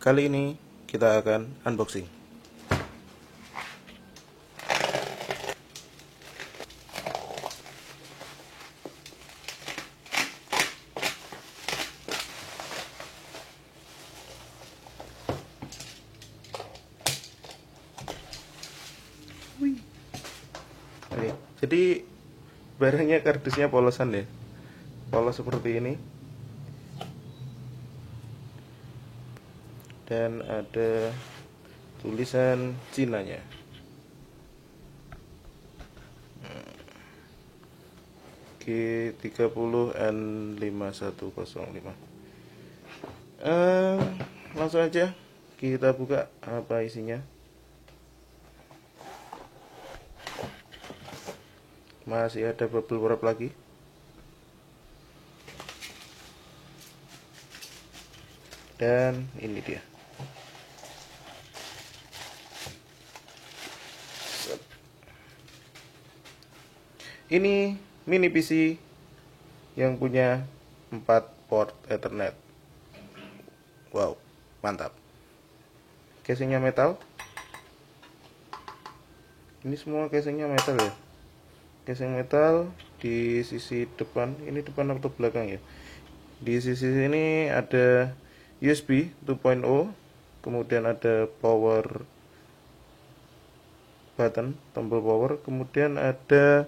Kali ini kita akan unboxing. Oke, jadi barangnya kardusnya polosan ya, polos seperti ini. Dan ada tulisan Cinanya. G30N5105. Langsung aja kita buka apa isinya. Masih ada bubble wrap lagi. Dan ini dia. Ini mini PC yang punya 4 port Ethernet. Wow, mantap. Casingnya metal. Ini semua casingnya metal ya. Casing metal di sisi depan. Ini depan atau belakang ya? Di sisi sini ada USB 2.0, kemudian ada power button, tombol power, kemudian ada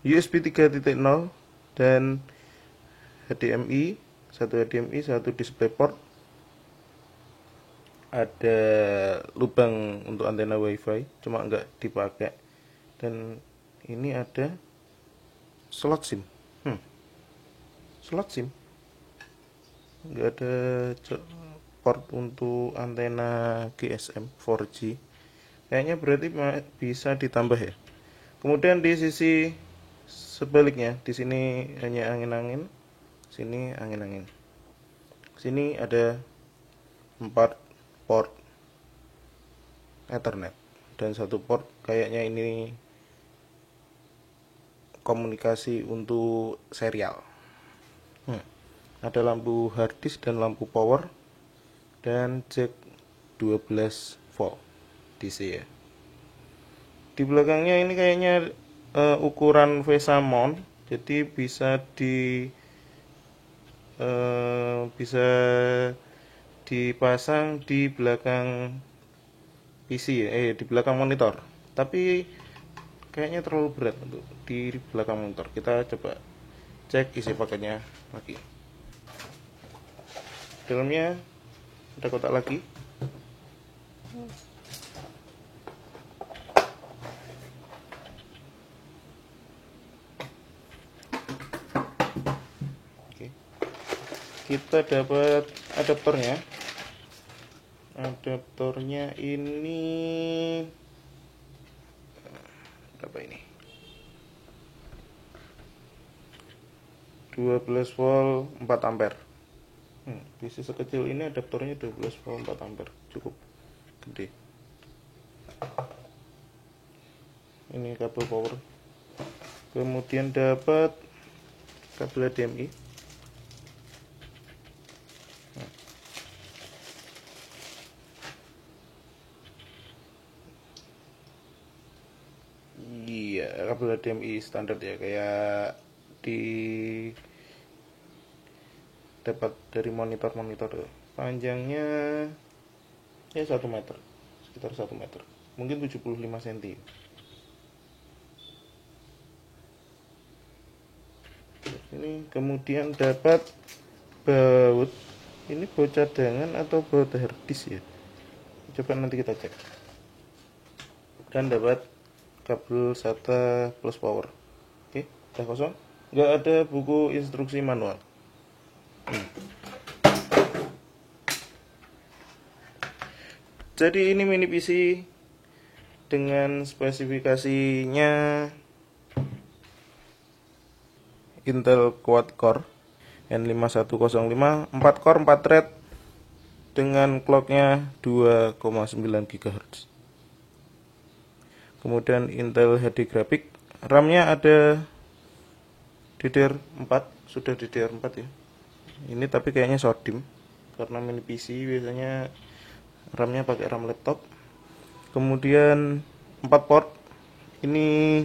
USB 3.0 dan HDMI, satu DisplayPort. Ada lubang untuk antena WiFi, cuma nggak dipakai. Dan ini ada slot SIM. Slot SIM. Nggak ada port untuk antena GSM 4G. Kayaknya berarti bisa ditambah ya. Kemudian di sisi sebaliknya, di sini hanya angin-angin, sini angin-angin. Sini ada 4 port Ethernet dan 1 port kayaknya ini komunikasi untuk serial. Ada lampu harddisk dan lampu power dan jack 12 volt DC ya. Di belakangnya ini kayaknya ukuran VESA mount, jadi bisa dipasang di belakang PC ya, di belakang monitor. Tapi kayaknya terlalu berat untuk di belakang monitor. Kita coba cek isi paketnya lagi. Dalamnya ada kotak lagi. Oke. Kita dapat adaptornya. Adaptornya ini berapa ini? 12 volt 4 ampere. PC sekecil ini adaptornya 12 volt 4 ampere, cukup gede. Ini kabel power. Kemudian dapat kabel HDMI. Iya, kabel HDMI standar ya, kayak dapat dari monitor. Panjangnya ya 1 meter, sekitar 1 meter, mungkin 75 cm. Ini kemudian dapat baut. Ini baut cadangan atau baut harddisk ya, coba nanti kita cek. Dan dapat kabel SATA plus power. Oke, udah kosong, nggak ada buku instruksi manual. Jadi ini mini PC dengan spesifikasinya Intel Quad Core N5105, 4 core 4 thread dengan clocknya 2,9 GHz. Kemudian Intel HD Graphic, RAM-nya ada DDR4, sudah DDR4 ya. Ini tapi kayaknya short DIMM, karena mini PC biasanya RAM-nya pakai RAM laptop. Kemudian 4 port, ini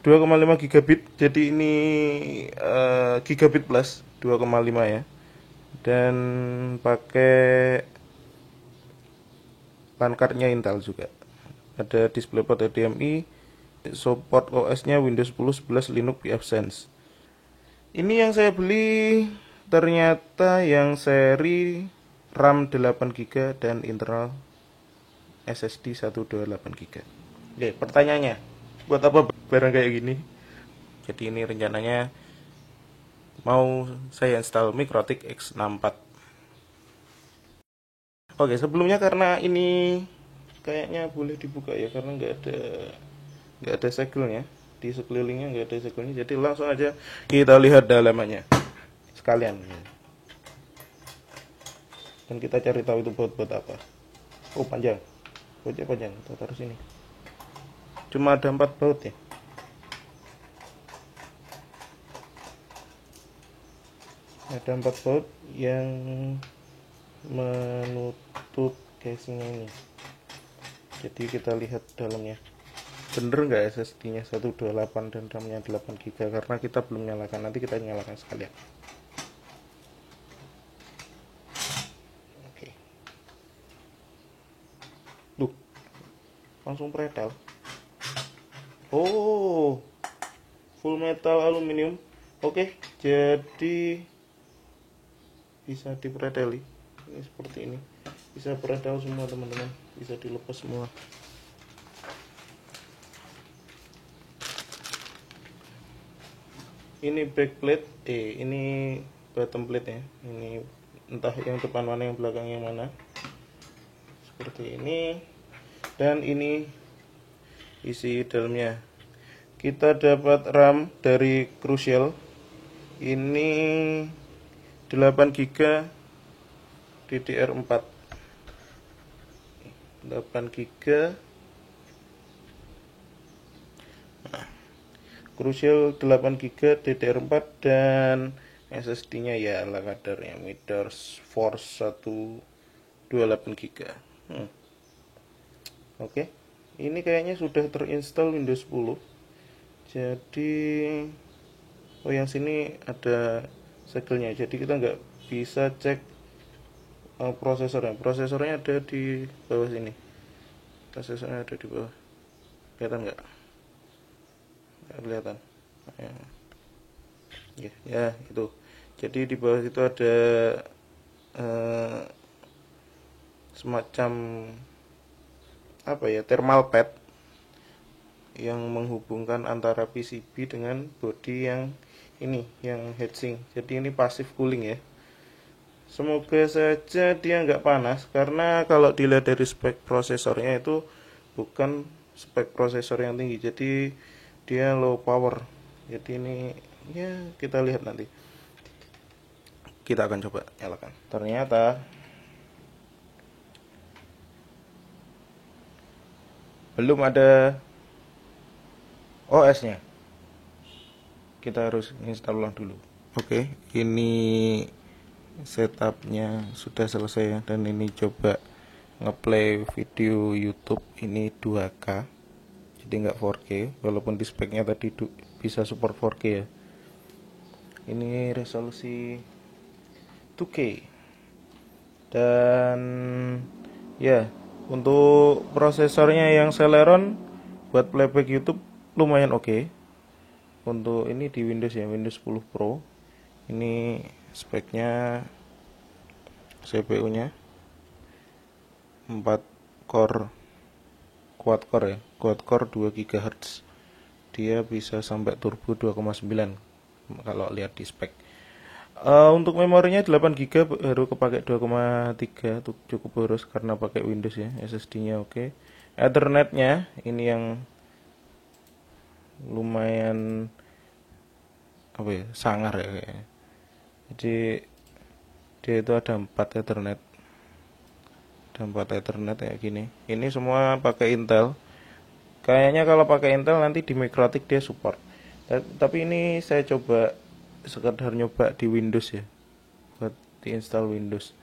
2,5 gigabit, jadi ini gigabit plus 2,5 ya, dan pakai LAN card-nya Intel juga. Ada DisplayPort HDMI, support OS-nya Windows 10, 11, Linux, pfSense. Ini yang saya beli ternyata yang seri RAM 8GB dan internal SSD 128GB. Oke, pertanyaannya, buat apa barang kayak gini? Jadi ini rencananya mau saya install MikroTik X64. Oke, sebelumnya karena ini kayaknya boleh dibuka ya, karena nggak ada segelnya, di sekelilingnya nggak ada segelnya, jadi langsung aja kita lihat dalamannya sekalian dan kita cari tahu itu buat apa. Oh, panjang, bautnya panjang, kita taruh sini. Cuma ada 4 baut ya. Ada 4 baut yang menutup casingnya ini. Jadi kita lihat dalamnya, bener nggak SSD-nya 128 dan RAM-nya 8GB, karena kita belum nyalakan, nanti kita nyalakan sekalian. Oke. Duh, langsung pretel. Oh, full metal aluminium. Oke, jadi bisa dipreteli. Ini seperti ini, bisa pretel semua teman-teman, bisa dilepas semua. Ini backplate, ini bottom plate ya. Ini entah yang depan mana, yang belakang yang mana. Seperti ini. Dan ini isi dalamnya. Kita dapat RAM dari Crucial. Ini 8GB DDR4. 8GB. Crucial 8GB DDR4 dan SSD-nya ya ala kadarnya Midas Force 128GB. Oke. Ini kayaknya sudah terinstall Windows 10. Jadi yang sini ada segelnya. Jadi kita nggak bisa cek prosesornya. Prosesornya ada di bawah sini. Prosesornya ada di bawah. Kelihatan nggak? Kelihatan ya itu. Jadi di bawah itu ada semacam apa ya, thermal pad yang menghubungkan antara PCB dengan body yang ini, yang heatsink. Jadi ini passive cooling ya. Semoga saja dia nggak panas, karena kalau dilihat dari spek prosesornya itu bukan spek prosesor yang tinggi, jadi dia low power. Jadi ini ya kita lihat nanti. Kita akan coba nyalakan. Ternyata belum ada OS-nya. Kita harus install ulang dulu. Oke, ini setupnya sudah selesai ya, dan ini coba ngeplay video YouTube. Ini 2K, jadi nggak 4K, walaupun di speknya tadi bisa support 4K ya. Ini resolusi 2K, dan ya untuk prosesornya yang Celeron buat playback YouTube lumayan oke. Untuk ini di Windows ya, Windows 10 Pro. Ini speknya, CPU nya 4 core, quad core ya, quad core 2 GHz. Dia bisa sampai turbo 2,9 kalau lihat di spek. Untuk memorinya 8GB, baru kepake 2,3, cukup boros karena pakai Windows ya. SSD-nya oke. Ethernetnya ini yang lumayan apa ya, sangar ya kayaknya. Jadi dia itu ada 4 Ethernet. Ada 4 Ethernet kayak gini. Ini semua pakai Intel. Kayaknya kalau pakai Intel nanti di MikroTik dia support. Tapi ini saya coba sekedar nyoba di Windows ya, buat diinstal Windows.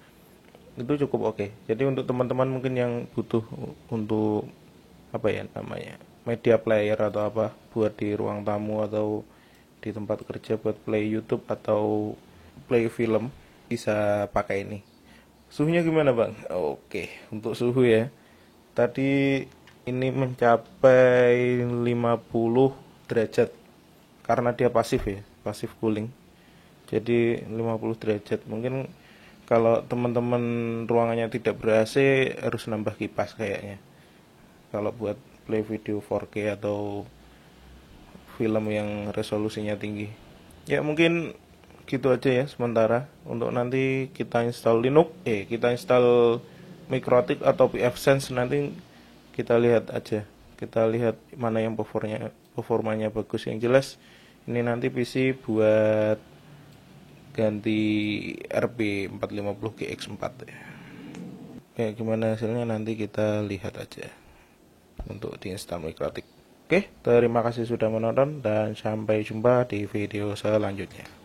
itu cukup oke. Jadi untuk teman-teman mungkin yang butuh untuk apa ya namanya media player atau apa buat di ruang tamu atau di tempat kerja buat play YouTube atau play film bisa pakai ini. Suhunya gimana bang? Oke, untuk suhu ya. Tadi ini mencapai 50 derajat karena dia pasif ya, pasif cooling. Jadi 50 derajat. Mungkin kalau teman-teman ruangannya tidak ber-AC harus nambah kipas kayaknya. Kalau buat play video 4K atau film yang resolusinya tinggi. Ya mungkin gitu aja ya sementara. Untuk nanti kita install Linux, kita install MikroTik atau pfSense, nanti kita lihat aja. Kita lihat mana yang performanya bagus. Yang jelas ini nanti PC buat ganti RP 450 GX4 ya. Kayak gimana hasilnya nanti kita lihat aja untuk diinstal MikroTik. Oke, terima kasih sudah menonton dan sampai jumpa di video selanjutnya.